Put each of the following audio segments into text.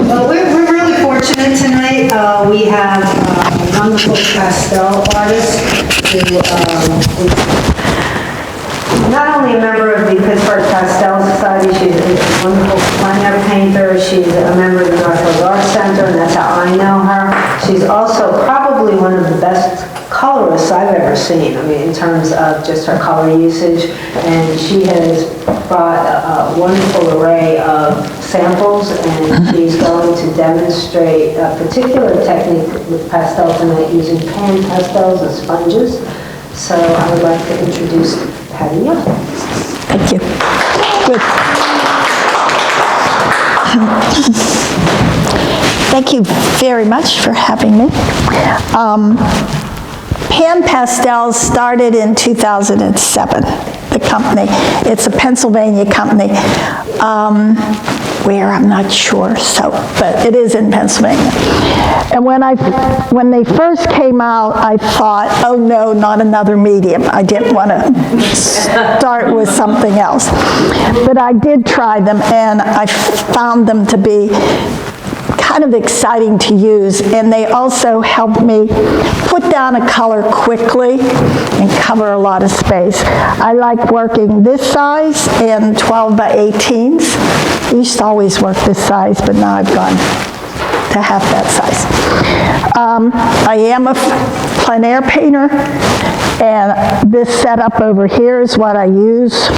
Well, we're really fortunate tonight. We have a wonderful pastel artist who is not only a member of the Pittsburgh Pastel Society, she's a wonderful plein air painter. She's a member of the Northfield Arts Center, and that's how I know her. She's also probably one of the best colorists I've ever seen, I mean, in terms of just her color usage. And she has brought a wonderful array of samples, and she's going to demonstrate a particular technique with pastel tonight using pan pastels and sponges. So I would like to introduce Patricia. Thank you. Good. Thank you very much for having me. Pan Pastels started in 2007, the company. It's a Pennsylvania company. Where, I'm not sure, but it is in Pennsylvania. And when they first came out, I thought, oh no, not another medium. I didn't want to start with something else. But I did try them, and I found them to be kind of exciting to use, and they also help me put down a color quickly and cover a lot of space. I like working this size and 12 by 18s. I used to always work this size, but now I've gone to half that size. I am a plein air painter, and this setup over here is what I use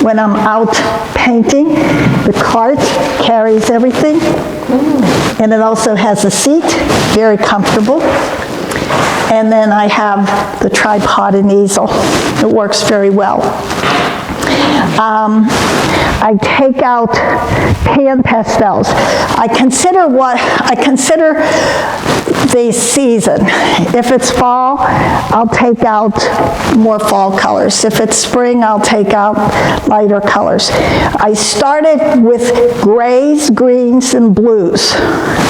when I'm out painting. The cart carries everything, and it also has a seat, very comfortable. And then I have the tripod and easel. It works very well. I take out pan pastels. I consider the season. If it's fall, I'll take out more fall colors. If it's spring, I'll take out lighter colors. I started with grays, greens, and blues.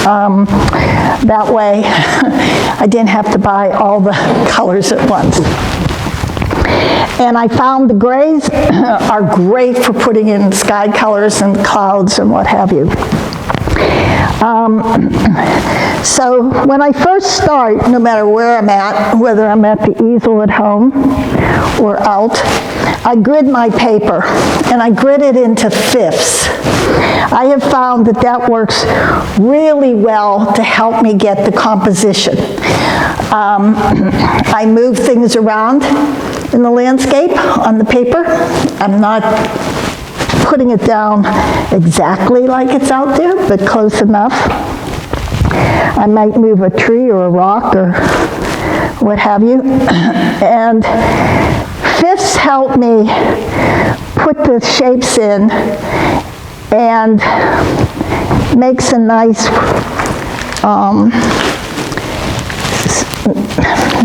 That way, I didn't have to buy all the colors at once. And I found the grays are great for putting in sky colors and clouds and what have you. So when I first start, no matter where I'm at, whether I'm at the easel at home or out, I grid my paper, and I grid it into fifths. I have found that that works really well to help me get the composition. I move things around in the landscape on the paper. I'm not putting it down exactly like it's out there, but close enough. I might move a tree or a rock or what have you. And fifths help me put the shapes in and makes a nice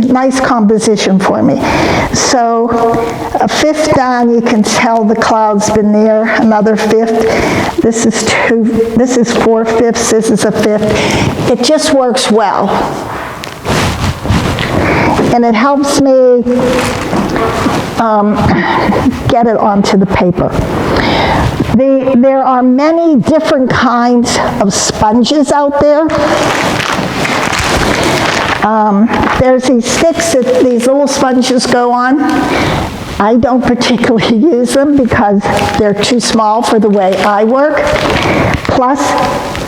nice composition for me. So a fifth down, you can tell the cloud's been there. Another fifth. This is 4/5. This is a fifth. It just works well. And it helps me get it onto the paper. There are many different kinds of sponges out there. There's these sticks that these little sponges go on. I don't particularly use them because they're too small for the way I work. Plus,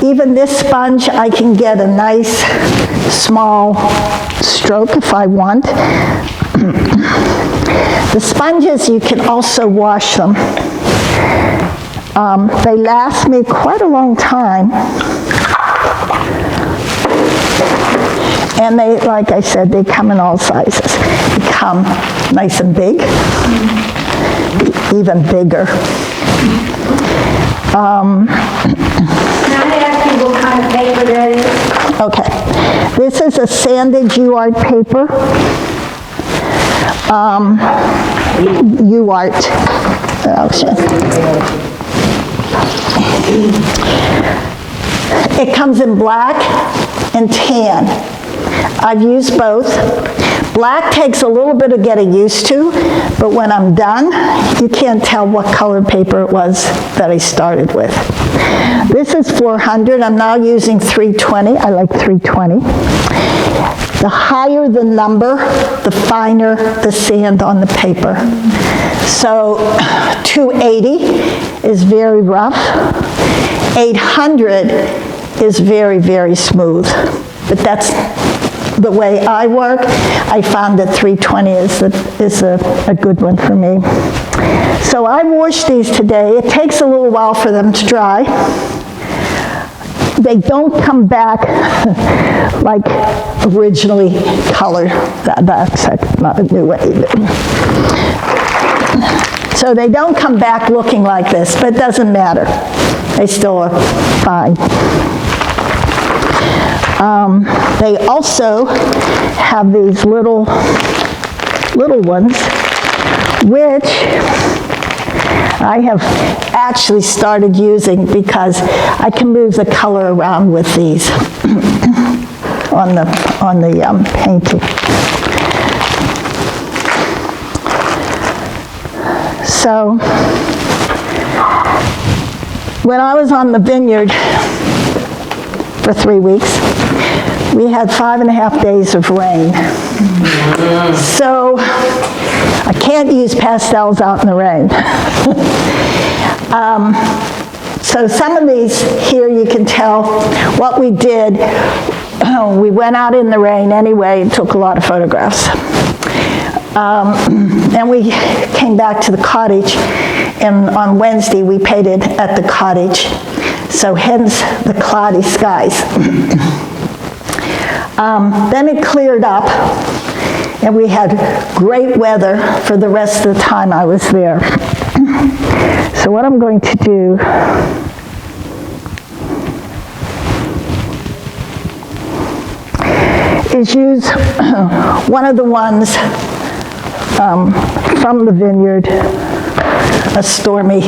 even this sponge, I can get a nice small stroke if I want. The sponges, you can also wash them. They last me quite a long time. And they, like I said, they come in all sizes. They come nice and big, even bigger. Can I ask you what kind of paper that is? Okay. This is a sanded UArt paper. UArt. It comes in black and tan. I've used both. Black takes a little bit of getting used to, but when I'm done, you can't tell what colored paper it was that I started with. This is 400. I'm now using 320. I like 320. The higher the number, the finer the sand on the paper. So 280 is very rough. 800 is very, very smooth. But that's the way I work. I found that 320 is a good one for me. So I washed these today. It takes a little while for them to dry. They don't come back like originally colored. That's not a new way. So they don't come back looking like this, but it doesn't matter. They still are fine. They also have these little ones, which I have actually started using because I can move the color around with these on the painting. So when I was on the vineyard for 3 weeks, we had 5.5 days of rain. So I can't use pastels out in the rain. So some of these here you can tell what we did. We went out in the rain anyway and took a lot of photographs. And we came back to the cottage, and on Wednesday we painted at the cottage. So hence the cloudy skies. Then it cleared up, and we had great weather for the rest of the time I was there. So what I'm going to do is use one of the ones from the vineyard, a stormy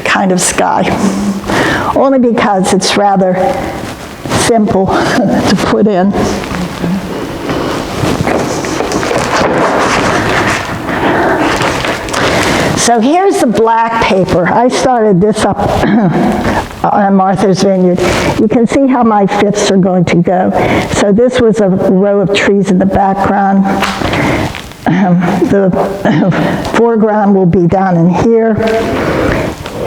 kind of sky, only because it's rather simple to put in. So here's the black paper. I started this up on Martha's Vineyard. You can see how my fifths are going to go. So this was a row of trees in the background. The foreground will be down in here.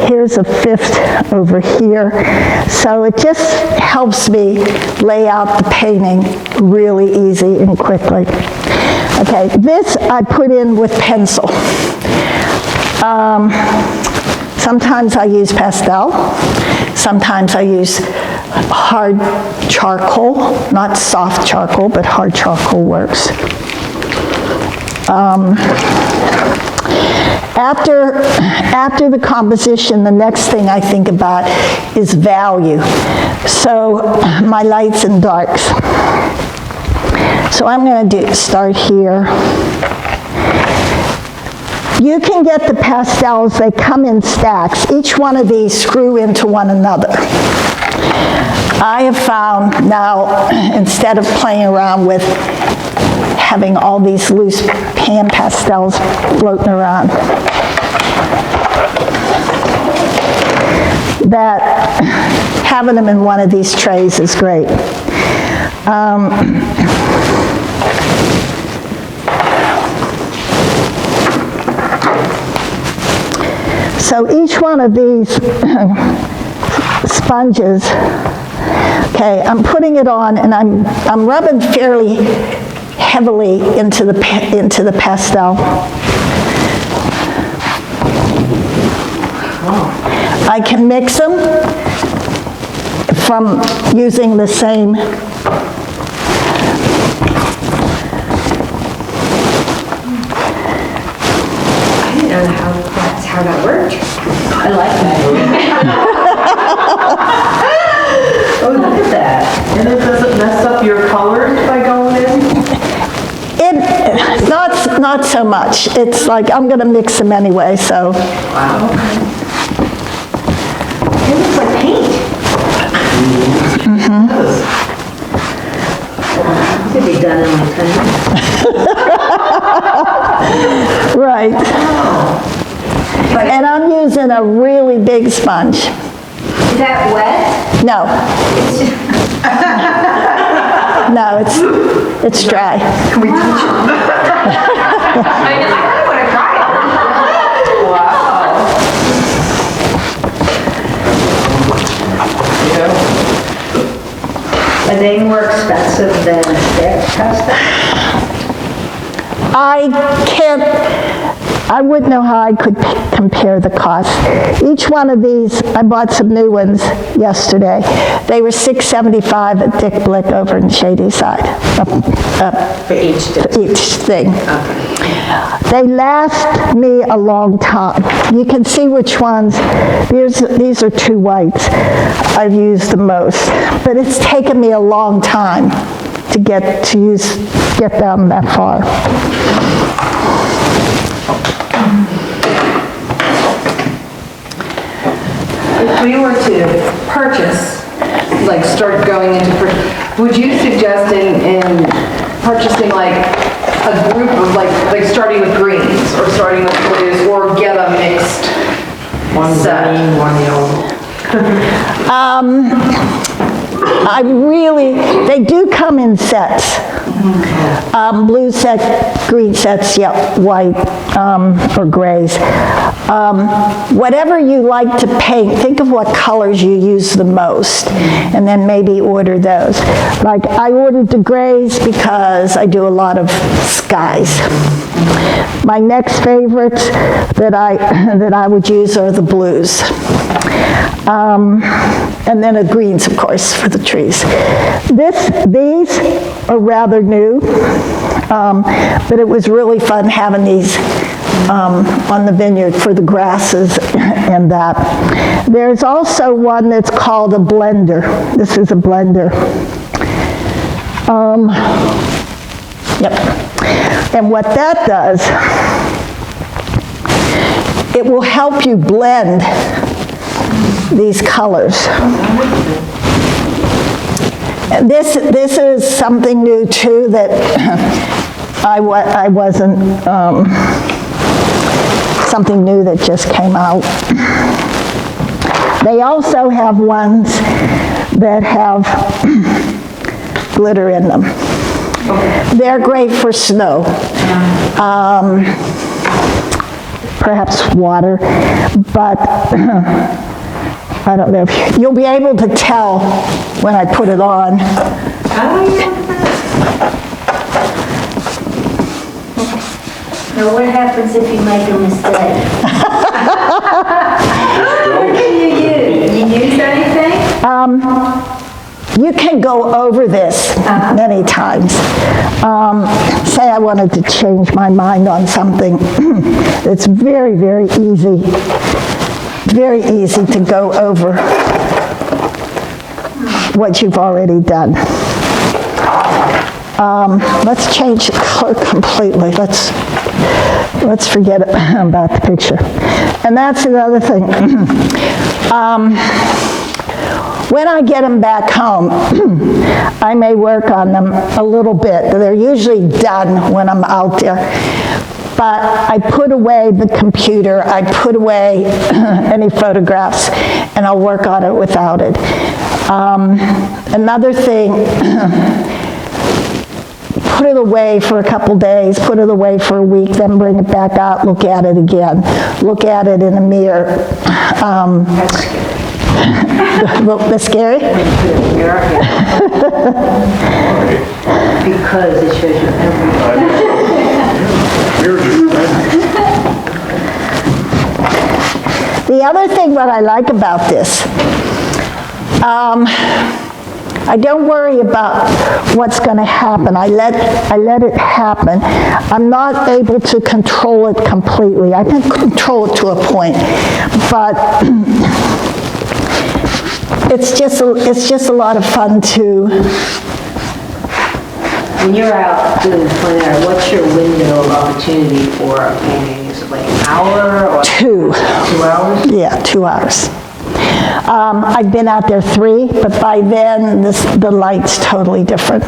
Here's a fifth over here. So it just helps me lay out the painting really easy and quickly. Okay, this I put in with pencil. Sometimes I use pastel. Sometimes I use hard charcoal, not soft charcoal, but hard charcoal works. After the composition, the next thing I think about is value. So my lights and darks. So I'm going to start here. You can get the pastels, they come in stacks. Each one of these screw into one another. I have found now, instead of playing around with having all these loose pan pastels floating around, that having them in one of these trays is great. So each one of these sponges, okay, I'm putting it on and I'm rubbing fairly heavily into the pastel. I can mix them from using the same How that worked. I like that. Oh, look at that. And it doesn't mess up your colors by going in? Not so much. It's like I'm going to mix them anyway, so. Wow. It looks like paint. Mm-hmm. It could be done in like 10 minutes. Right. And I'm using a really big sponge. Is that wet? No. No, it's dry. Can we touch it? I really want to try it. Wow. Are they more expensive than their pastel? I wouldn't know how I could compare the cost. Each one of these, I bought some new ones yesterday. They were $6.75 at Dick Blick over in Shady Side. For each thing. They last me a long time. You can see which ones. These are 2 whites I've used the most, but it's taken me a long time to get them that far. If we were to purchase, like start going into, would you suggest in purchasing like a group of like starting with greens or starting with blues, or get a mixed set? Green, one yellow. They do come in sets. Blue set, green sets, yeah, white, or grays. Whatever you like to paint, think of what colors you use the most, and then maybe order those. Like, I ordered the grays because I do a lot of skies. My next favorites that I would use are the blues. And then the greens, of course, for the trees. These are rather new, but it was really fun having these on the vineyard for the grasses and that. There's also one that's called a blender. This is a blender. Yep. And what that does, it will help you blend these colors. And this is something new too that I wasn't, something new that just came out. They also have ones that have glitter in them. They're great for snow. Perhaps water, but I don't know. You'll be able to tell when I put it on. Now what happens if you make a mistake? What can you use? You use anything? You can go over this many times. Say I wanted to change my mind on something. It's very, very easy. Very easy to go over what you've already done. Let's change the color completely. Let's forget about the picture. And that's another thing. When I get them back home, I may work on them a little bit. They're usually done when I'm out there. But I put away the computer, I put away any photographs, and I'll work on it without it. Another thing, put it away for a couple days, put it away for a week, then bring it back out, look at it again. Look at it in a mirror. That's scary? Because it shows you everything. The other thing that I like about this, I don't worry about what's going to happen. I let it happen. I'm not able to control it completely. I can control it to a point, but it's just a lot of fun to. When you're out doing plein air, what's your window of opportunity for a painting? Is it like an hour or 2. 2 hours? Yeah, 2 hours. I've been out there 3, but by then the light's totally different.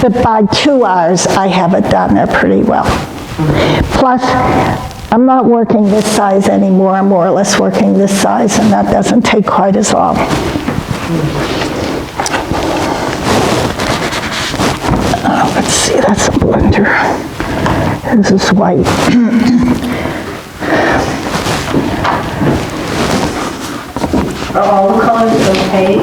But by 2 hours, I have it done there pretty well. Plus, I'm not working this size anymore. I'm more or less working this size, and that doesn't take quite as long. Let's see, that's a blender. This is white. Are all the colors okay?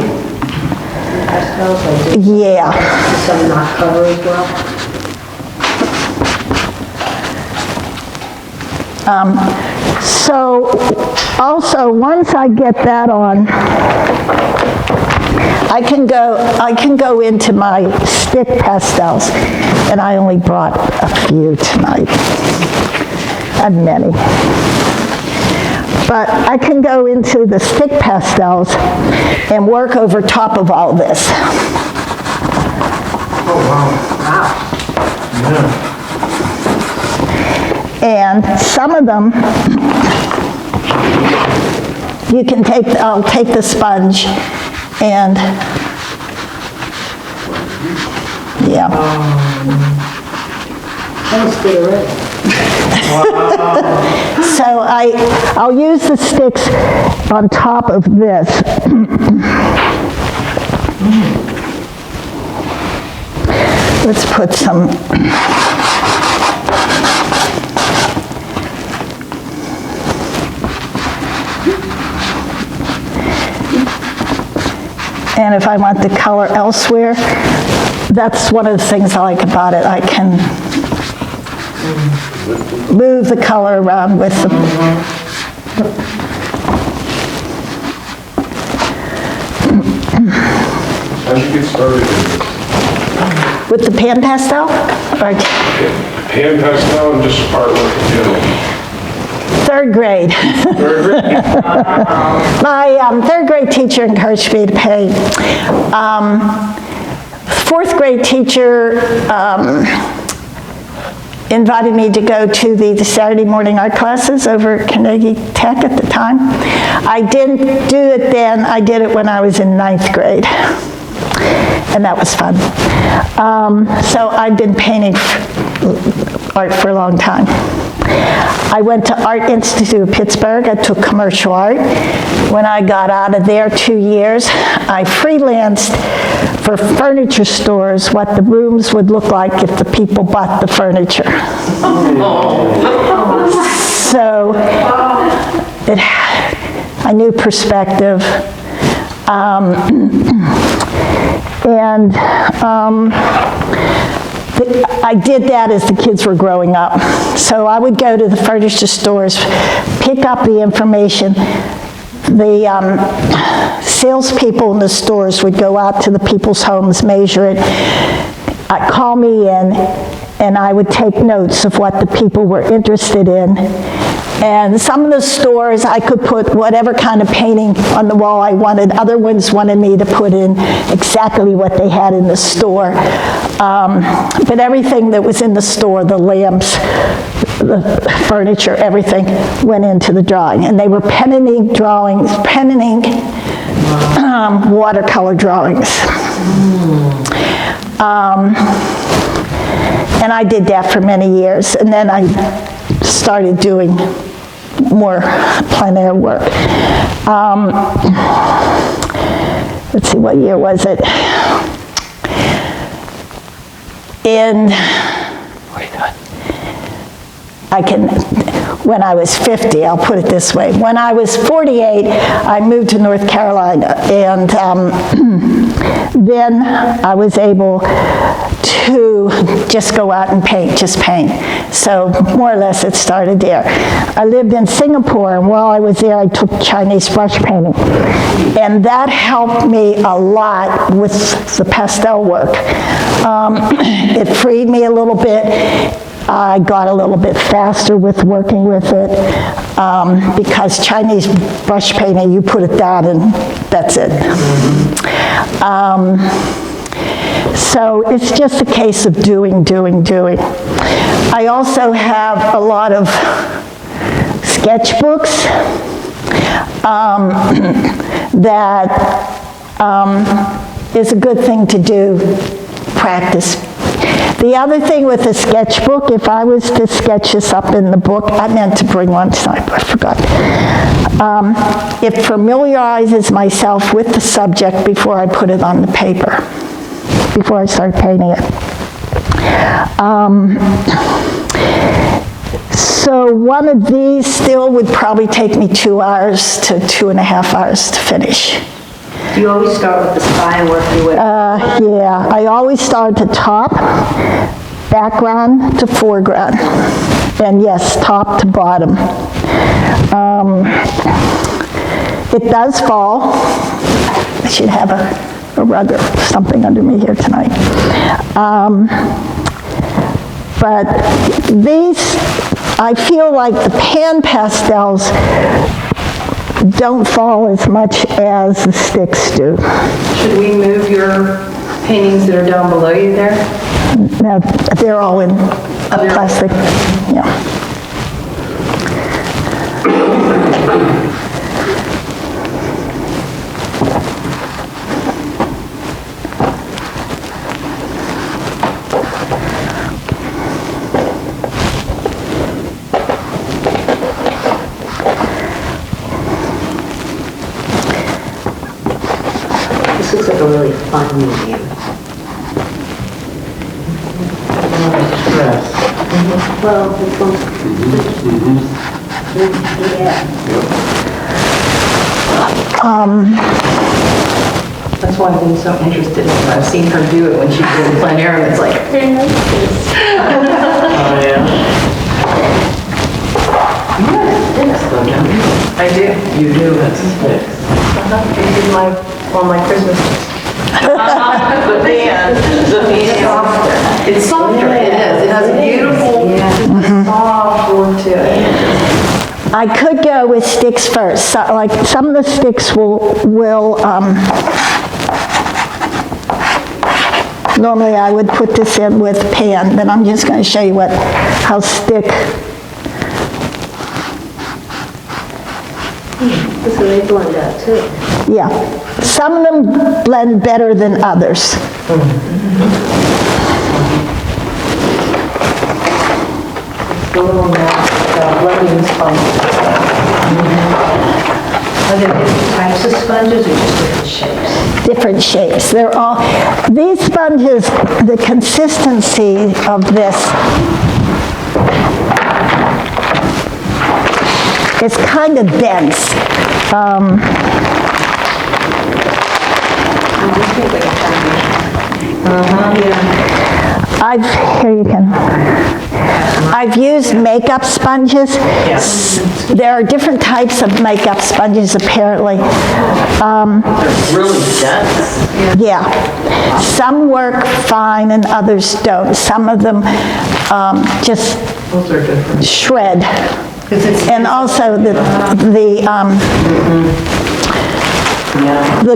Pastels, or Yeah. just some not cover as well? So also, once I get that on, I can go into my stick pastels, and I only brought a few tonight. I have many. But I can go into the stick pastels and work over top of all this. Oh, wow. Yeah. And some of them, you can take, I'll take the sponge and, yeah. That's good already. So I'll use the sticks on top of this. Let's put some. And if I want the color elsewhere, that's one of the things I like about it. I can move the color around with the... How'd you get started in this? With the pan pastel? Or Hand pastel and just artwork in general? third grade. My third grade teacher encouraged me to paint. Fourth grade teacher invited me to go to the Saturday morning art classes over at Carnegie Tech at the time. I didn't do it then, I did it when I was in 9th grade. And that was fun. So I've been painting art for a long time. I went to Art Institute of Pittsburgh. I took commercial art. When I got out of there 2 years, I freelanced for furniture stores what the rooms would look like if the people bought the furniture. So I knew perspective. I did that as the kids were growing up. So I would go to the furniture stores, pick up the information. The salespeople in the stores would go out to the people's homes, measure it, call me in, and I would take notes of what the people were interested in. And some of the stores, I could put whatever kind of painting on the wall I wanted. Other ones wanted me to put in exactly what they had in the store. But everything that was in the store, the lamps, the furniture, everything went into the drawing. And they were pen and ink drawings, pen and ink watercolor drawings. And I did that for many years. And then I started doing more plein air work. Let's see, what year was it? When I was 50, I'll put it this way. When I was 48, I moved to North Carolina, and then I was able to just go out and paint, just paint. So more or less it started there. I lived in Singapore, and while I was there, I took Chinese brush painting. And that helped me a lot with the pastel work. It freed me a little bit. I got a little bit faster with working with it because Chinese brush painting, you put it down and that's it. So it's just a case of doing. I also have a lot of sketchbooks that is a good thing to do, practice. The other thing with the sketchbook, if I was to sketch this up in the book, I meant to bring one tonight, but I forgot. It familiarizes myself with the subject before I put it on the paper, before I start painting it. So one of these still would probably take me 2 hours to 2.5 hours to finish. Do you always start with the spine and work your way? Yeah, I always start at top, background to foreground, and yes, top to bottom. It does fall. I should have a rug or something under me here tonight. But these, I feel like the pan pastels don't fall as much as the sticks do. Should we move your paintings that are down below you there? Now, they're all in a plastic, yeah. This looks like a really fun museum. Well, this one's... Yeah. That's why I've been so interested in it. I've seen her do it when she's doing plein air, and it's like, They're like this. Oh, yeah. You have sticks though, don't you? I do. You do have sticks. They did on my Christmas list. The pan. It's softer, it is. It has a beautiful, soft look to it. I could go with sticks first. So, like some of the sticks will normally I would put this in with pan, but I'm just going to show you how stick. This one they blend out too. Yeah, some of them blend better than others. The little blending sponge. Are there different types of sponges or just different shapes? Different shapes. They're all, these sponges, the consistency of this is kind of dense. I've used makeup sponges. There are different types of makeup sponges apparently. Really dense. Yeah. Some work fine and others don't. Some of them just Those are different. shred. And also the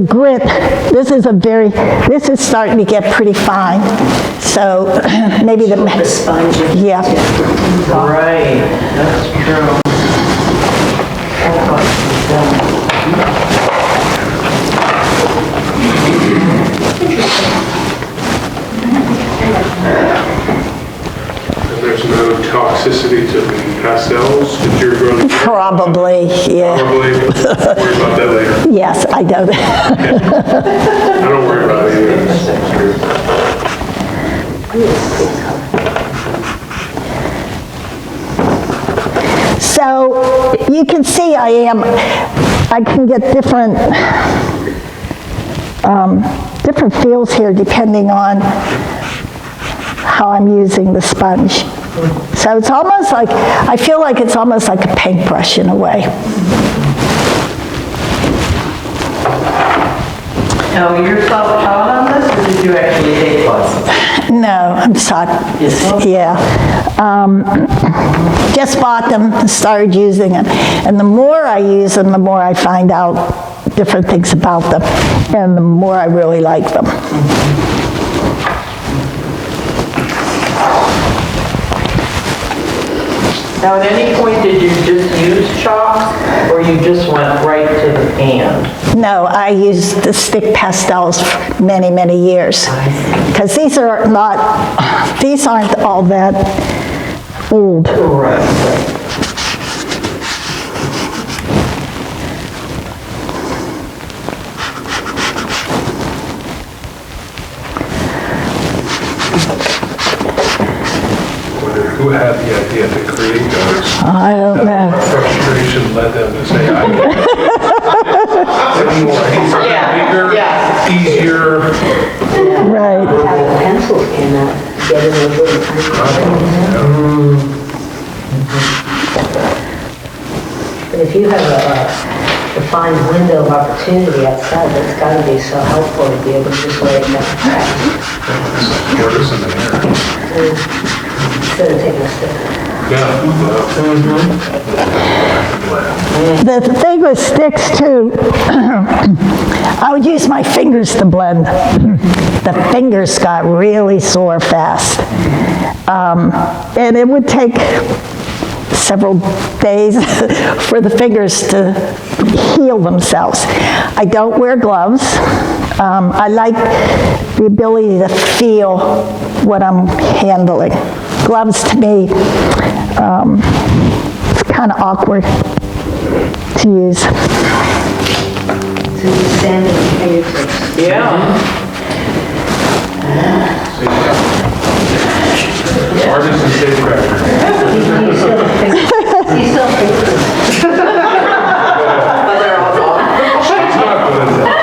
grit, this is starting to get pretty fine. So maybe The sponge. yeah. Right, that's true. There's no toxicity to the pastels that you're going to... Probably, yeah. Probably, worry about that later. Yes, I know that. I don't worry about it either. So you can see I can get different feels here depending on how I'm using the sponge. So it's almost like, I feel like it's almost like a paintbrush in a way. Now, you're self-taught on this, or did you actually take classes? No, I'm sorry. Yeah. Just bought them and started using them. And the more I use them, the more I find out different things about them. And the more I really like them. Now, at any point, did you just use chalk, or you just went right to the pan? No, I used the stick pastels for many, many years. Because these aren't all that old. Right. Who had the idea to create those? I don't know. Frustration led them to say, I need bigger, easier. Right. Pencils came out, get in those little tiny. But if you have a defined window of opportunity outside, that's got to be so helpful to be able to just lay it down. Tortoise in the air. Instead of taking a step. The thing with sticks too, I would use my fingers to blend. The fingers got really sore fast. And it would take several days for the fingers to heal themselves. I don't wear gloves. I like the ability to feel what I'm handling. Gloves to me, it's kind of awkward to use. So you stand in your fingertips. Yeah. Artist and safecracker. You still think. But they're all gone. It's not good at that.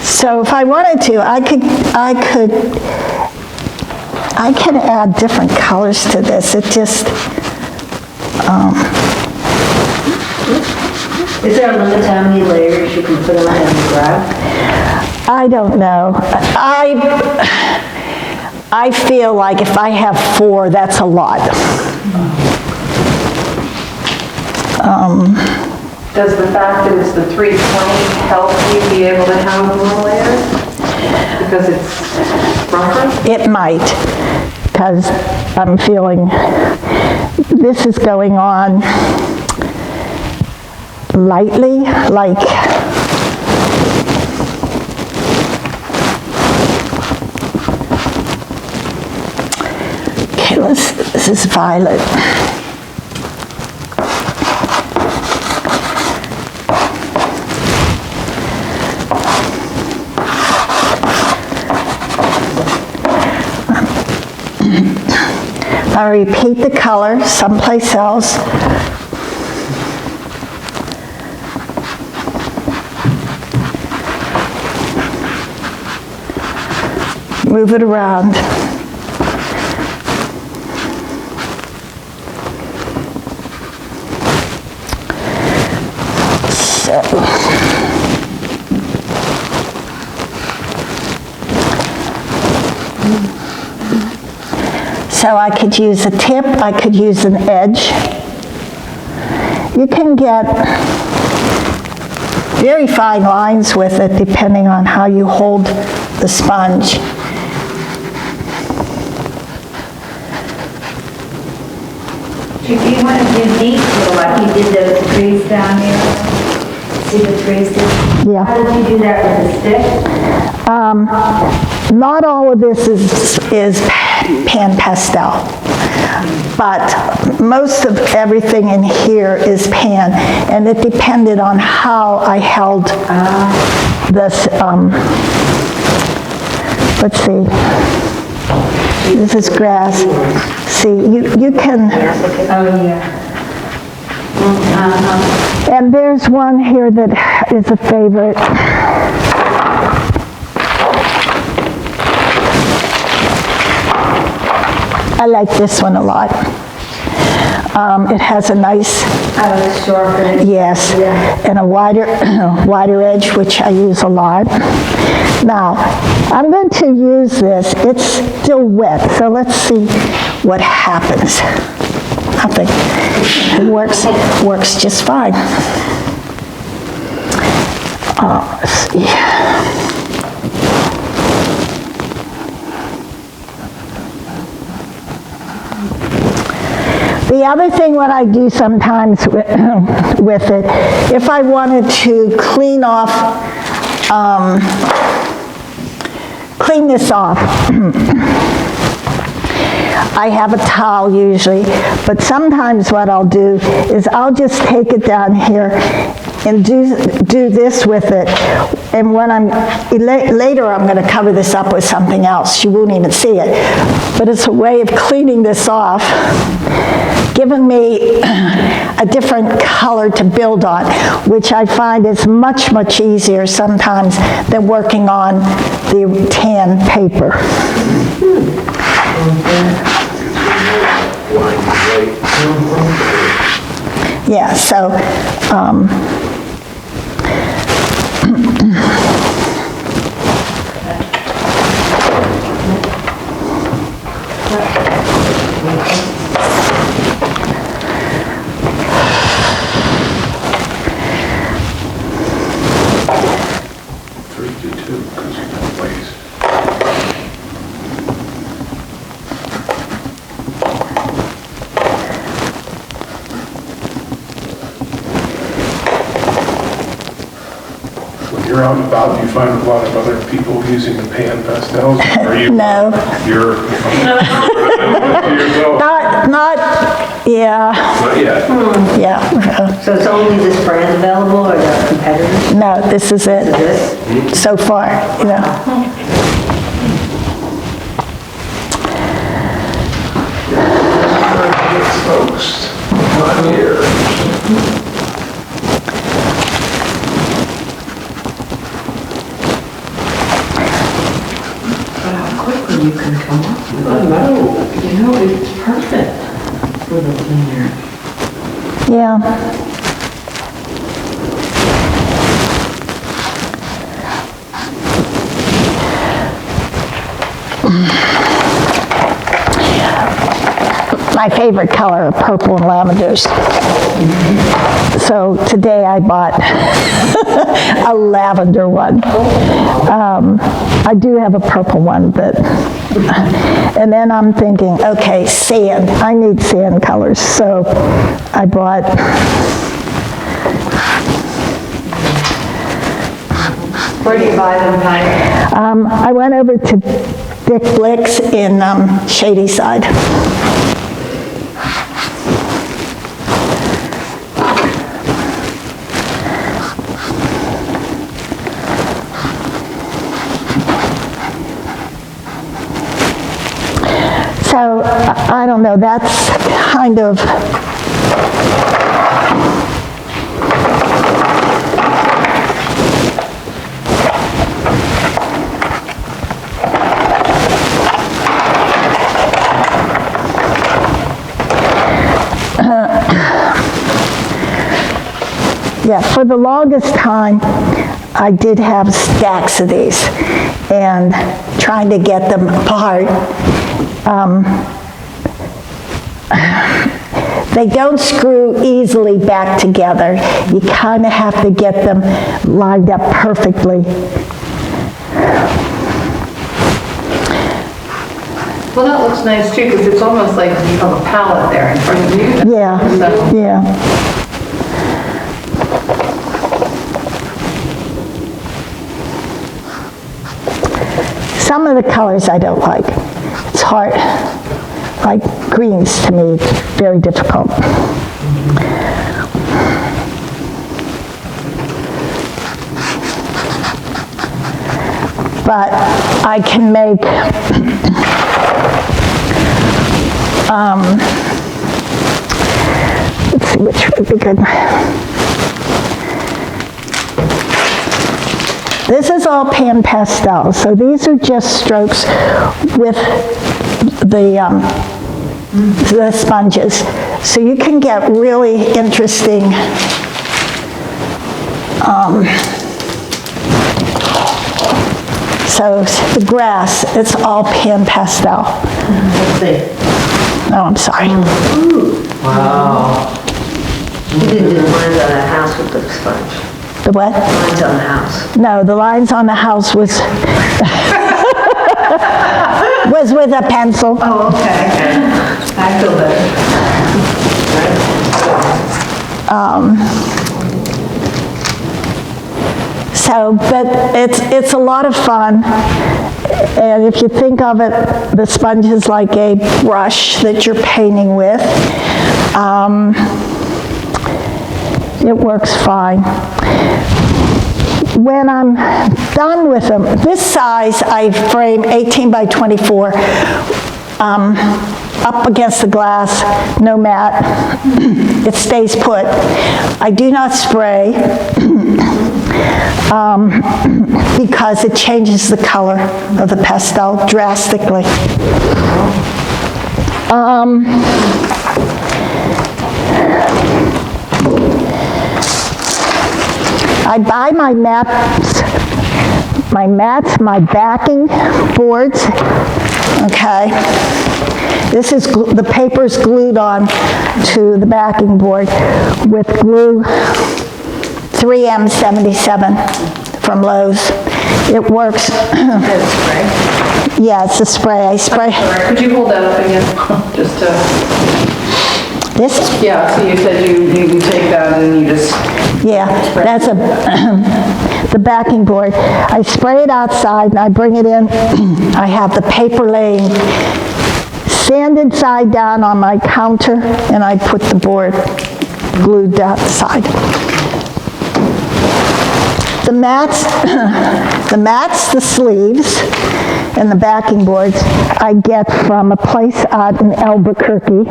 So if I wanted to, I can add different colors to this. It just, Is there a limit to how many layers you can put on and grab? I don't know. I feel like if I have 4, that's a lot. Does the fact that it's the 320 help you be able to have more layers? Because it's rougher? It might, because I'm feeling this is going on lightly, like okay, this is violet. I repeat the color someplace else. Move it around. So I could use a tip, I could use an edge. You can get very fine lines with it depending on how you hold the sponge. If you want to do detail, like you did those trees down here, see the trees there? Yeah. How did you do that with a stick? Not all of this is pan pastel, but most of everything in here is pan, and it depended on how I held this, let's see, this is grass. See, you can, Oh, yeah. and there's one here that is a favorite. I like this one a lot. It has a nice, Sharpen. yes, and a wider edge, which I use a lot. Now, I'm going to use this. It's still wet, so let's see what happens. I think it works just fine. Let's see. The other thing what I do sometimes with it, if I wanted to clean this off, I have a towel usually, but sometimes what I'll do is I'll just take it down here and do this with it. And when later I'm going to cover this up with something else. You won't even see it. But it's a way of cleaning this off, giving me a different color to build on, which I find is much, much easier sometimes than working on the tan paper. Yeah, so, You're out and about, do you find a lot of other people using the pan pastels? Or you, No. You're yourself? not, yeah, Not yet. yeah. So it's only this brand available, or the competitors? No, this is it This? so far, you know. Folks, not here. You can come up with I it. know. You know, it's perfect for the cleaner. Yeah. My favorite color are purple and lavenders. So today I bought a lavender one. I do have a purple one, but, and then I'm thinking, okay, sand. I need sand colors, so I bought Where do you buy them, Patty? I went over to Dick Blick's in Shady Side. So, I don't know, that's kind of, yeah, for the longest time, I did have stacks of these, and trying to get them apart. They don't screw easily back together. You kind of have to get them lined up perfectly. Well, that looks nice too, because it's almost like you have a palette there in front of you. Yeah, So- yeah. Some of the colors I don't like. It's hard. Like greens to me, it's very difficult. But I can make let's see which would be good. This is all pan pastel, so these are just strokes with the sponges. So you can get really interesting so the grass, it's all pan pastel. Let's see. Oh, I'm sorry. Wow. You didn't do the lines on the house with the sponge. The what? Lines on the house. No, the lines on the house was was with a pencil. Oh, okay. I feel better. But it's a lot of fun, and if you think of it, the sponge is like a brush that you're painting with. It works fine. When I'm done with them, this size I frame 18 by 24 up against the glass, no mat. It stays put. I do not spray because it changes the color of the pastel drastically. I buy my mats, my backing boards, okay? This is, the paper's glued on to the backing board with glue 3M77 from Lowe's. It works. Yeah, it's a spray. I spray. Could you hold that up again, just to... This? Yeah, so you said you take that and you just... Yeah, that's the backing board. I spray it outside and I bring it in. I have the paper laying sanded side down on my counter, and I put the board glued outside. The mats, the sleeves, and the backing boards I get from a place out in Albuquerque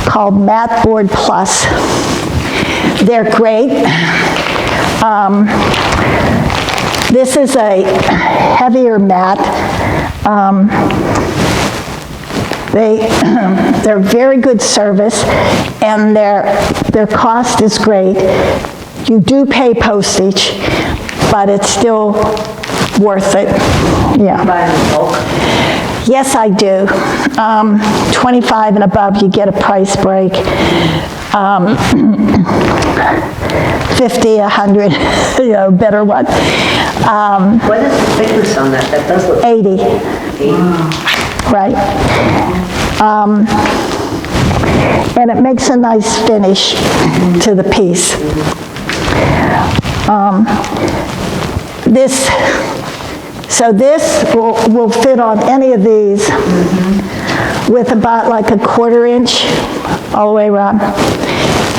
called Mat Board Plus. They're great. This is a heavier mat. They're very good service, and their cost is great. You do pay postage, but it's still worth it. Yeah. Buy in bulk. Yes, I do. 25 and above, you get a price break. 50, 100, better one. What is the thickness on that? That does look... 80. Right. And it makes a nice finish to the piece. This will fit on any of these with about like a 1/4 inch all the way around.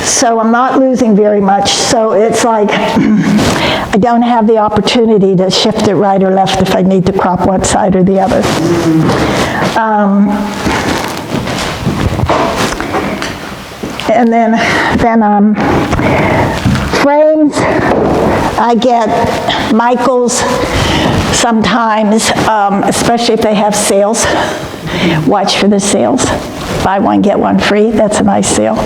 So I'm not losing very much. So it's like I don't have the opportunity to shift it right or left if I need to crop one side or the other. And then frames, I get Michael's sometimes, especially if they have sales. Watch for the sales. Buy one, get one free. That's a nice sale.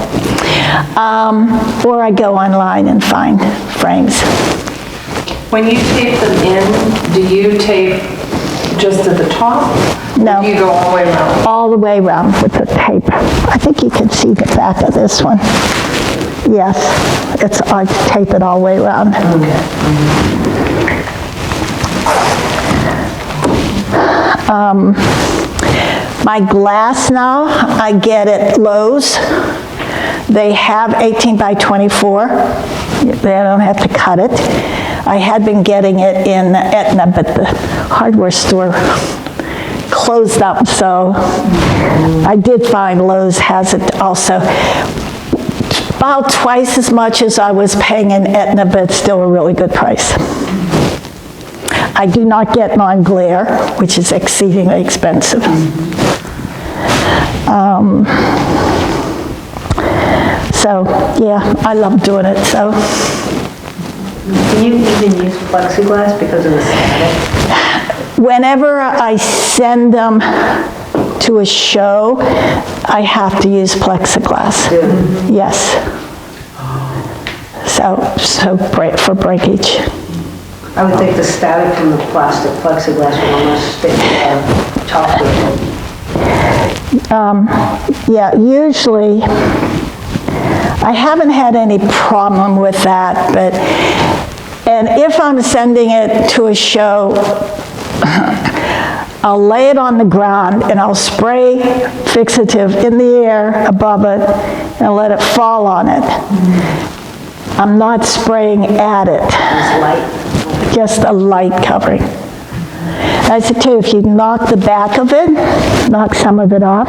Or I go online and find frames. When you tape them in, do you tape just at the top? No. Or do you go all the way around? All the way around with the tape. I think you can see the back of this one. Yes, I tape it all the way around. My glass now, I get at Lowe's. They have 18 by 24. They don't have to cut it. I had been getting it in Etna, but the hardware store closed up, so I did find Lowe's has it also. About twice as much as I was paying in Etna, but it's still a really good price. I do not get non-glare, which is exceedingly expensive. So, yeah, I love doing it, so. Can you even use plexiglass because of the static? Whenever I send them to a show, I have to use plexiglass. Yes. For breakage. I would think the static from the plastic plexiglass would almost stick top with it. Yeah, usually, I haven't had any problem with that, and if I'm sending it to a show, I'll lay it on the ground and I'll spray fixative in the air above it and let it fall on it. I'm not spraying at it. Just a light covering. I said too, if you knock the back of it, knock some of it off.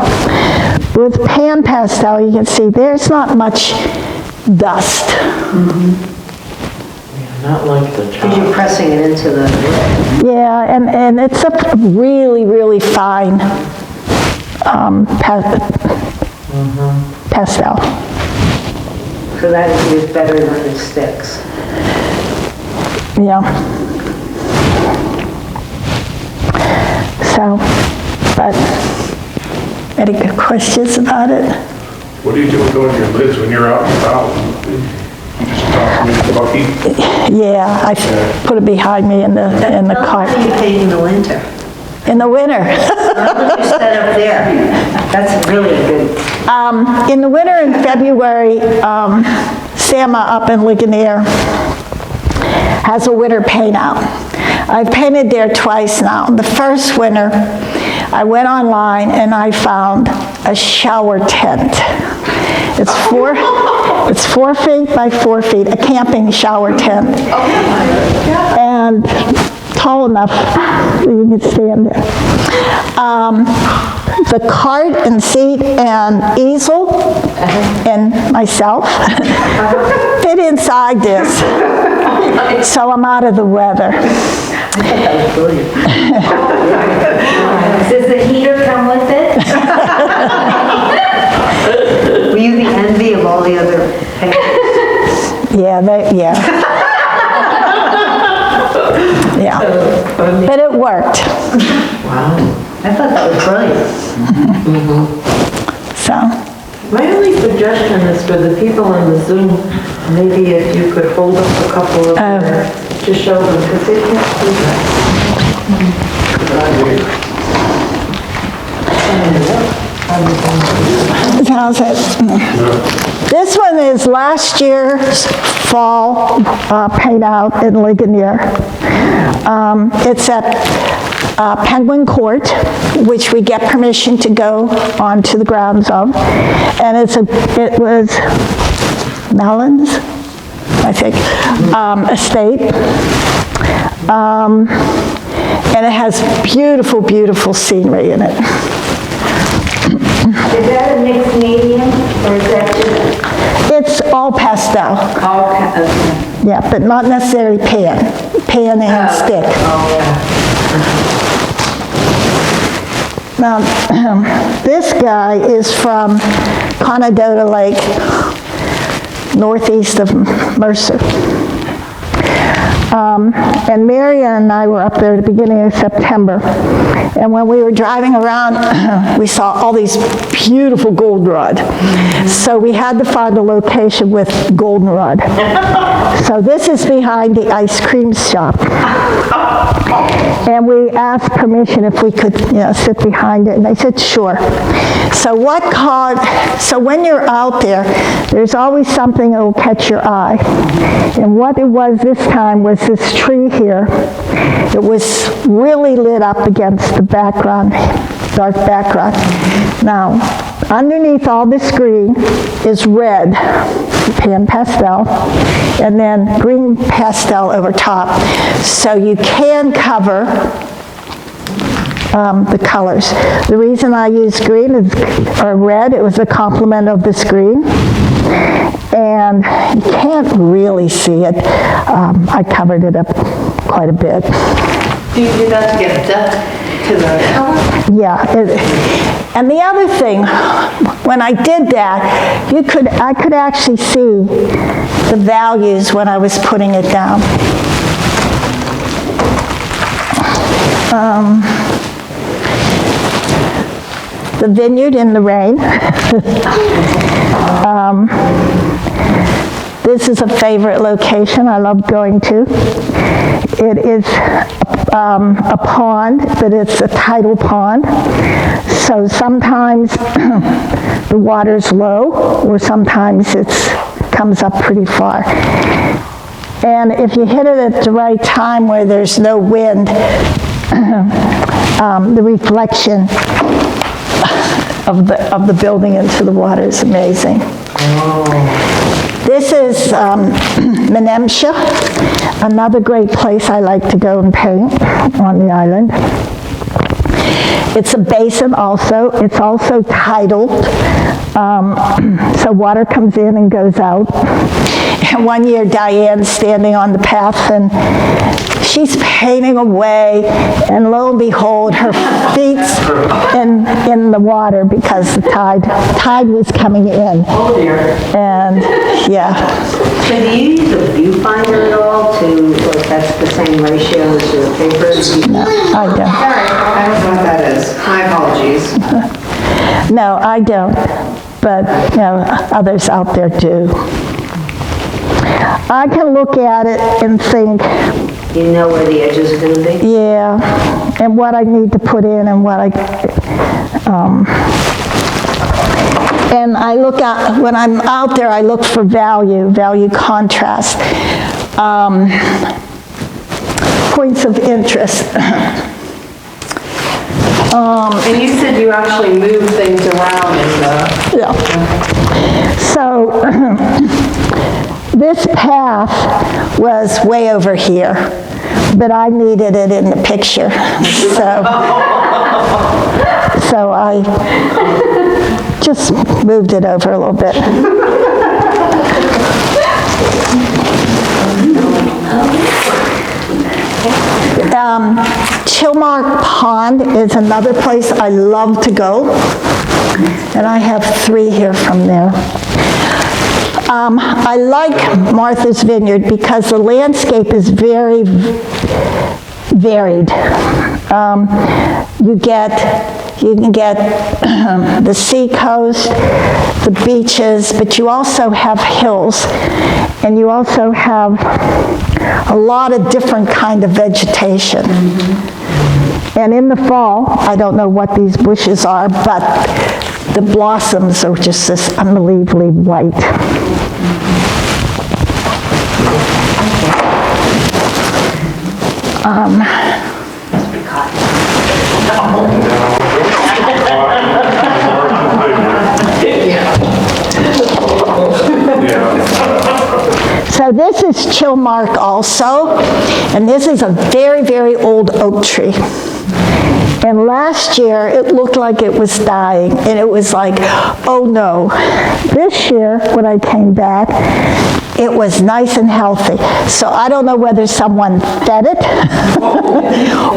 With pan pastel, you can see there's not much dust. Not like the Because you're pressing it into the... Yeah, and it's a really, really fine pastel. So that is better than it sticks. Yeah. So, but, any good questions about it? What do you do with going your lids when you're out and about? You just toss them in the bucket? Yeah, I put it behind me in the cart. How do you paint in the winter? In the winter. You set up there. That's really good. In the winter in February, Sama up in Ligonier has a winter paint out. I've painted there twice now. The first winter, I went online and I found a shower tent. It's 4 feet by 4 feet, a camping shower tent. And tall enough that you can stand there. The cart and seat and easel and myself fit inside this. So I'm out of the weather. Does the heater come with it? Were you the envy of all the other painters? Yeah, yeah. Yeah. But it worked. I thought that was brilliant. So, My only suggestion is for the people on the Zoom, maybe if you could hold up a couple of their, to show them, because they can't see that. how's it? This one is last year's fall paint out in Ligonier. It's at Penguin Court, which we get permission to go onto the grounds of, and it was Mellon's, I think, estate, and it has beautiful, beautiful scenery in it. Is that a mixed medium, or is that just It's all pastel, all, okay. yeah, but not necessarily pan and stick. Now, this guy is from Connedotta Lake, northeast of Mercer. And Marion and I were up there at the beginning of September. And when we were driving around, we saw all these beautiful goldenrod. So we had to find a location with goldenrod. So this is behind the ice cream shop. And we asked permission if we could, sit behind it, and they said, sure. So when you're out there, there's always something that will catch your eye. And what it was this time was this tree here. It was really lit up against the background, dark background. Now, underneath all this green is red, pan pastel, and then green pastel over top. So you can cover the colors. The reason I used green or red, it was a complement of this green. And you can't really see it. I covered it up quite a bit. Do you do that to get depth to the color? Yeah, and the other thing, when I did that, I could actually see the values when I was putting it down. The vineyard in the rain. This is a favorite location I love going to. It is a pond, but it's a tidal pond. So sometimes the water's low, or sometimes it comes up pretty far. And if you hit it at the right time where there's no wind, the reflection of the building into the water is amazing. This is Menemsha, another great place I like to go and paint on the island. It's a basin also. It's also tidaled, so water comes in and goes out. And one year Diane's standing on the path and she's painting away, and lo and behold, her feet's in the water because the tide was coming in. Oh dear. And yeah. So do you use a viewfinder at all to, or that's the same ratio as your papers? No, I don't. Sorry, I don't know what that is. My apologies. No, I don't, but others out there do. I can look at it and think, You know where the edges are going to be? yeah, and what I need to put in and what and I look at, when I'm out there, I look for value contrast, points of interest. And you said you actually move things around in the... Yeah. So this path was way over here, but I needed it in the picture. So I just moved it over a little bit. Chilmark Pond is another place I love to go, and I have 3 here from there. I like Martha's Vineyard because the landscape is very varied. You can get the seacoast, the beaches, but you also have hills, and you also have a lot of different kind of vegetation. And in the fall, I don't know what these bushes are, but the blossoms are just this unbelievably white. So this is Chilmark also, and this is a very, very old oak tree. And last year, it looked like it was dying, and it was like, oh no. This year, when I came back, it was nice and healthy. So I don't know whether someone fed it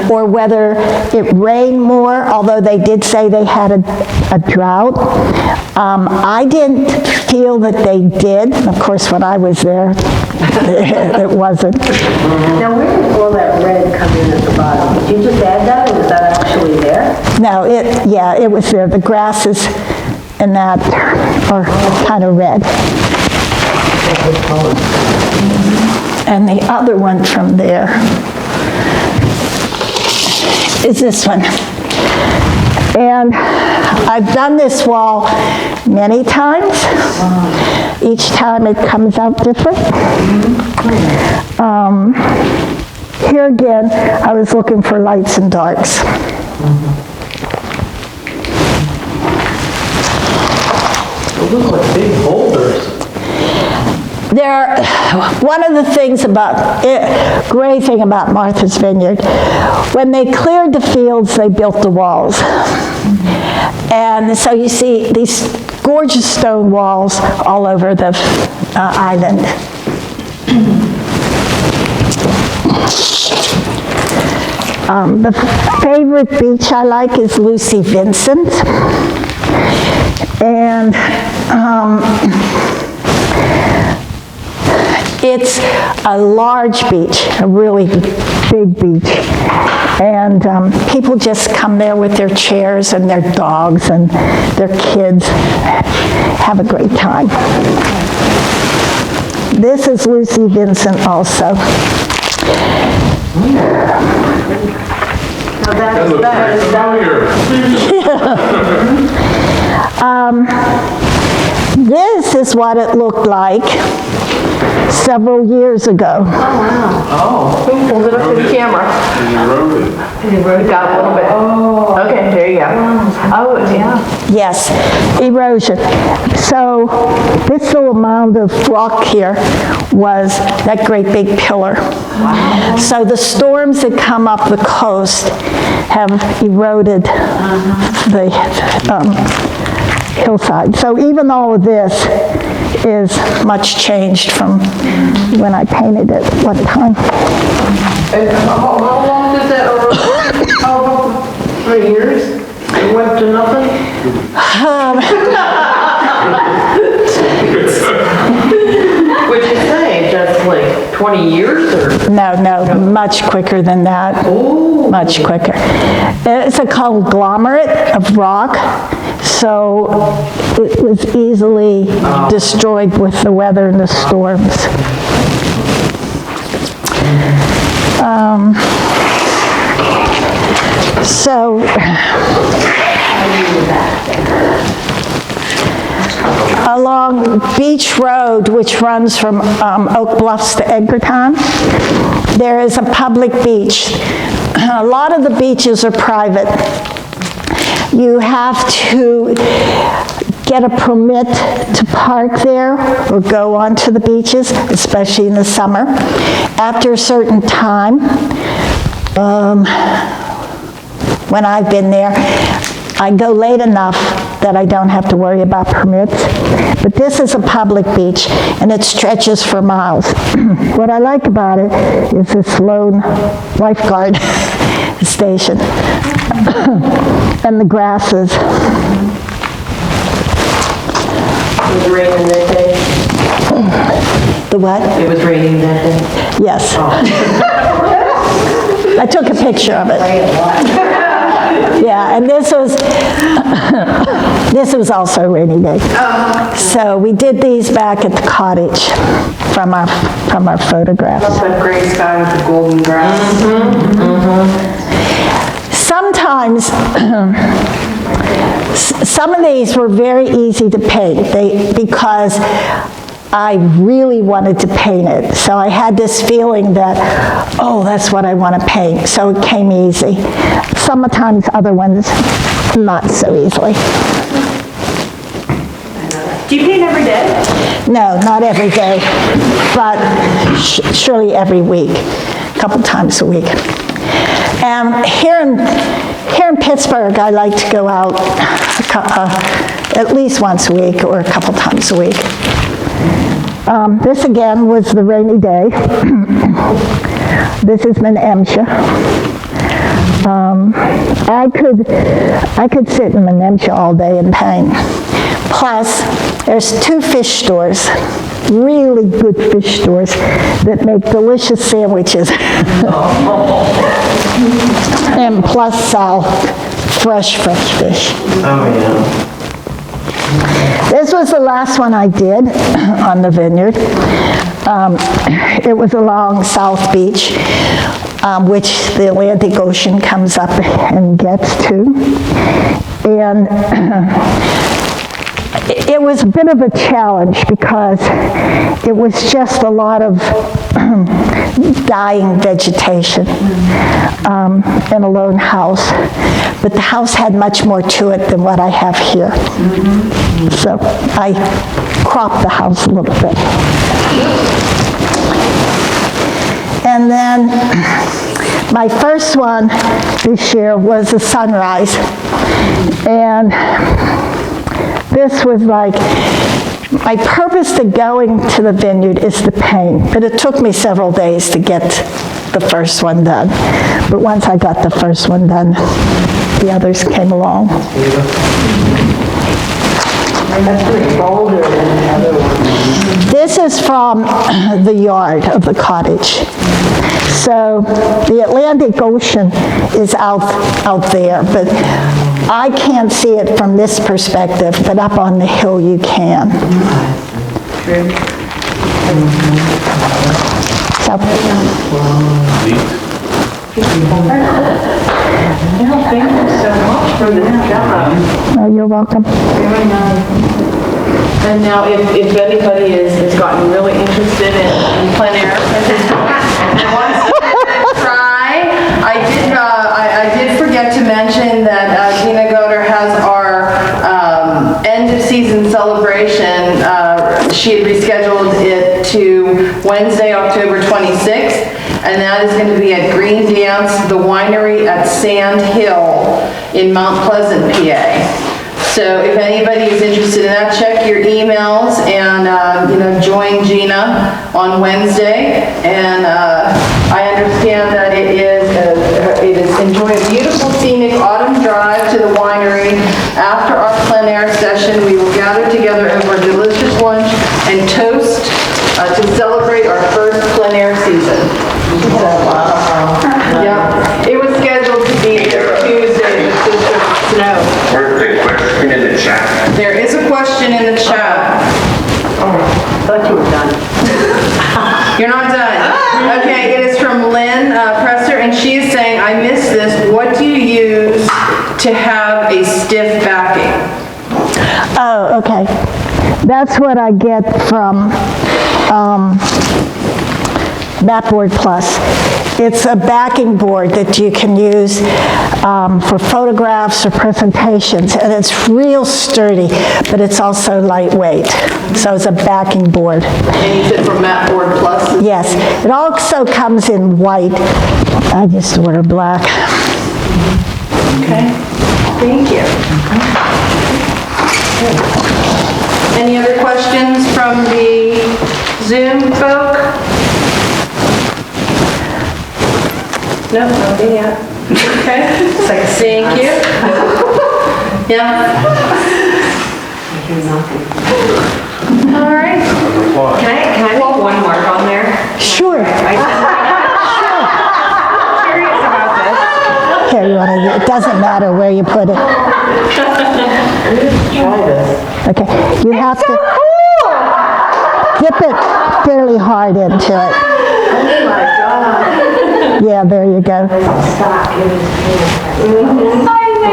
or whether it rained more, although they did say they had a drought. I didn't feel that they did. Of course, when I was there, it wasn't. Now, where did all that red come in at the bottom? Did you just add that, or was that actually there? No, it was there. The grasses and that are kind of red. And the other one from there is this one. And I've done this wall many times. Each time it comes out different. Here again, I was looking for lights and darks. Those look like big boulders. One of the things great thing about Martha's Vineyard, when they cleared the fields, they built the walls. And so you see these gorgeous stone walls all over the island. The favorite beach I like is Lucy Vincent. And it's a large beach, a really big beach. And people just come there with their chairs and their dogs and their kids, have a great time. This is Lucy Vincent also. Now that is This is what it looked like several years ago. Who pulled it up to the camera? And you wrote it. Got a little bit. Oh. Okay, there you go. Oh, yeah. Yes, erosion. So this little mound of rock here was that great big pillar. So the storms that come up the coast have eroded the hillside. So even all of this is much changed from when I painted it one time. And how long did that erode? How about 3 years? It went to nothing? Would you say just like 20 years or? No, much quicker than that. Oh. Much quicker. It's a conglomerate of rock, so it was easily destroyed with the weather and the storms. Along Beach Road, which runs from Oak Bluffs to Edgerton, there is a public beach. A lot of the beaches are private. You have to get a permit to park there or go onto the beaches, especially in the summer. After a certain time, when I've been there, I go late enough that I don't have to worry about permits. But this is a public beach, and it stretches for miles. What I like about it is this lone lifeguard station and the grasses. It was raining that day? The what? It was raining that day? Yes. I took a picture of it. Yeah, and this was also a rainy day. So we did these back at the cottage from our photographs. That gray sky with the golden grass. Sometimes, some of these were very easy to paint because I really wanted to paint it. So I had this feeling that, oh, that's what I want to paint. So it came easy. Sometimes other ones, not so easily. Do you paint every day? No, not every day, but surely every week, a couple times a week. Here in Pittsburgh, I like to go out at least once a week or a couple times a week. This again was the rainy day. This is Menemsha. I could sit in Menemsha all day and paint. Plus, there's 2 fish stores, really good fish stores that make delicious sandwiches. And plus sell fresh fish. Oh, yeah. This was the last one I did on the vineyard. It was along South Beach, which the Atlantic Ocean comes up and gets to. And it was a bit of a challenge because it was just a lot of dying vegetation in a lone house. But the house had much more to it than what I have here. So I cropped the house a little bit. And then my first one this year was a sunrise. And this was like, my purpose to going to the vineyard is to paint, but it took me several days to get the first one done. But once I got the first one done, the others came along. That's pretty bolder than the other one. This is from the yard of the cottage. So the Atlantic Ocean is out there, but I can't see it from this perspective, but up on the hill you can. So, Thank you so much for this job. oh, you're welcome. Very nice. And now, if anybody has gotten really interested in plein air at this point and wants to give it a try, I did forget to mention that Gina Goder has our end of season celebration. She had rescheduled it to Wednesday, October 26th, and that is going to be at Green Dance, the winery at Sand Hill in Mount Pleasant, PA. So if anybody is interested in that, check your emails and, join Gina on Wednesday. And I understand that it is enjoy a beautiful scenic autumn drive to the winery. After our plein air session, we will gather together over a delicious lunch and toast to celebrate our first plein air season. So, yeah, it was scheduled to be Tuesday, but just snow. Where's the question in the chat? There is a question in the chat. Thought you were done. You're not done. Okay, it is from Lynn Presser, and she is saying, I missed this. What do you use to have a stiff backing? Oh, okay. That's what I get from Backboard Plus. It's a backing board that you can use for photographs or presentations, and it's real sturdy, but it's also lightweight. So it's a backing board. And you said from Backboard Plus? Yes. It also comes in white. I just ordered black. Okay, thank you. Any other questions from the Zoom folk? No, nothing yet. Okay, thank you. Yeah. All right. Can I make one mark on there? Sure. Curious about this. Here, you want to, it doesn't matter where you put it. Okay, you have to dip it fairly hard into it. Oh my God. Yeah, there you go. Stop giving me.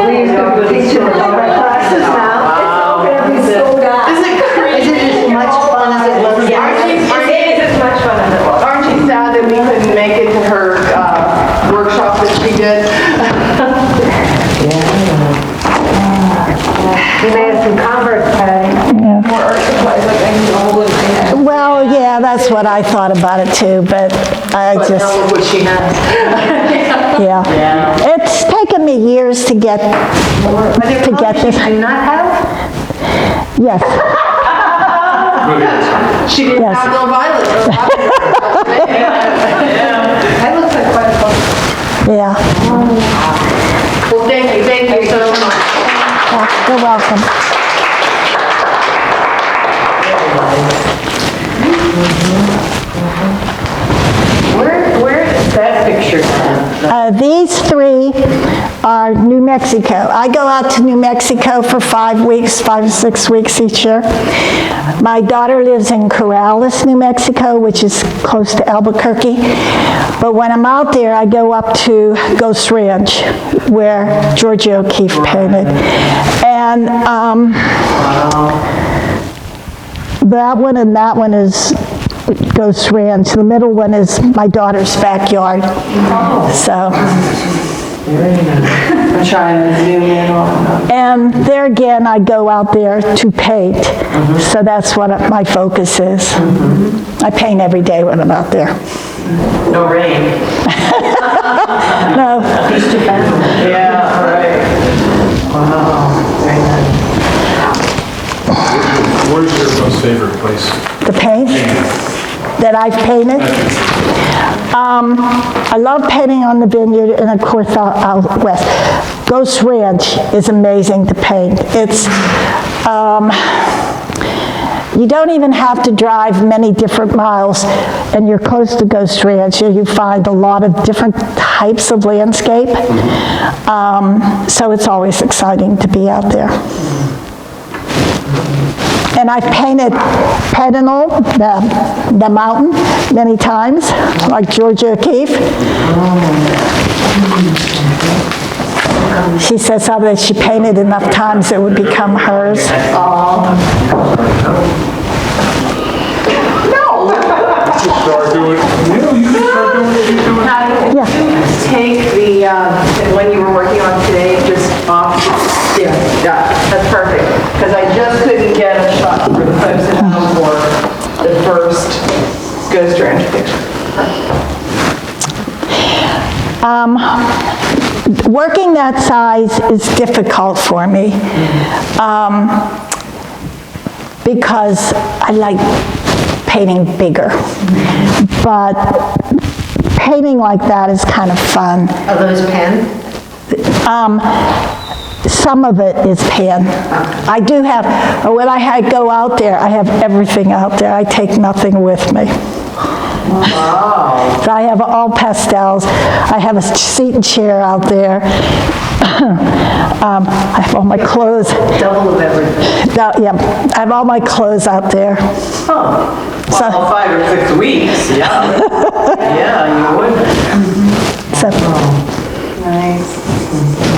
Please go to the store. Classes now. It's gonna be so bad. Isn't it crazy? Is it as much fun as it looks? It is as much fun as it was. Aren't you sad that we couldn't make it to her workshop that she did? You may have some Converse, Patty. More art supplies, like I need a whole little thing. Well, yeah, that's what I thought about it too, but I But just, now look what she has. yeah. It's taken me years to get this. Do not have? Yes, She didn't Yes. have no violet. That looks like quite a fun. yeah. Well, thank you so much. You're welcome. Where is that picture from? These three are New Mexico. I go out to New Mexico for 5 weeks, 5 to 6 weeks each year. My daughter lives in Corrales, New Mexico, which is close to Albuquerque. But when I'm out there, I go up to Ghost Ranch, where Georgia O'Keeffe painted. And that one and that one is Ghost Ranch. The middle one is my daughter's backyard. So, I'm trying to zoom in on and there again, I go out there to paint. So that's what my focus is. I paint every day when I'm out there. No rain. No, Yeah, right. Where's your most favorite place? the paint that I've painted. I love painting on the vineyard and of course out west. Ghost Ranch is amazing to paint. It's, you don't even have to drive many different miles and you're close to Ghost Ranch. You find a lot of different types of landscape. So it's always exciting to be out there. And I've painted Pedinal, the mountain, many times, like Georgia O'Keeffe. She says how that she painted enough times it would become hers. Start doing, you can start doing what you're doing. Patty, could you take the, when you were working on today, just off? Yeah, that's perfect. Because I just couldn't get a shot for the folks at home for the first Ghost Ranch picture. Working that size is difficult for me because I like painting bigger. But painting like that is kind of fun. Are those pen? Some of it is pan. I do have, when I go out there, I have everything out there. I take nothing with me. Wow. So I have all pastels. I have a seat and chair out there. I have all my clothes. Double of everything. Yeah, I have all my clothes out there. Oh, So- Well, 5 or 6 weeks, yeah. Yeah, you would. So, Nice.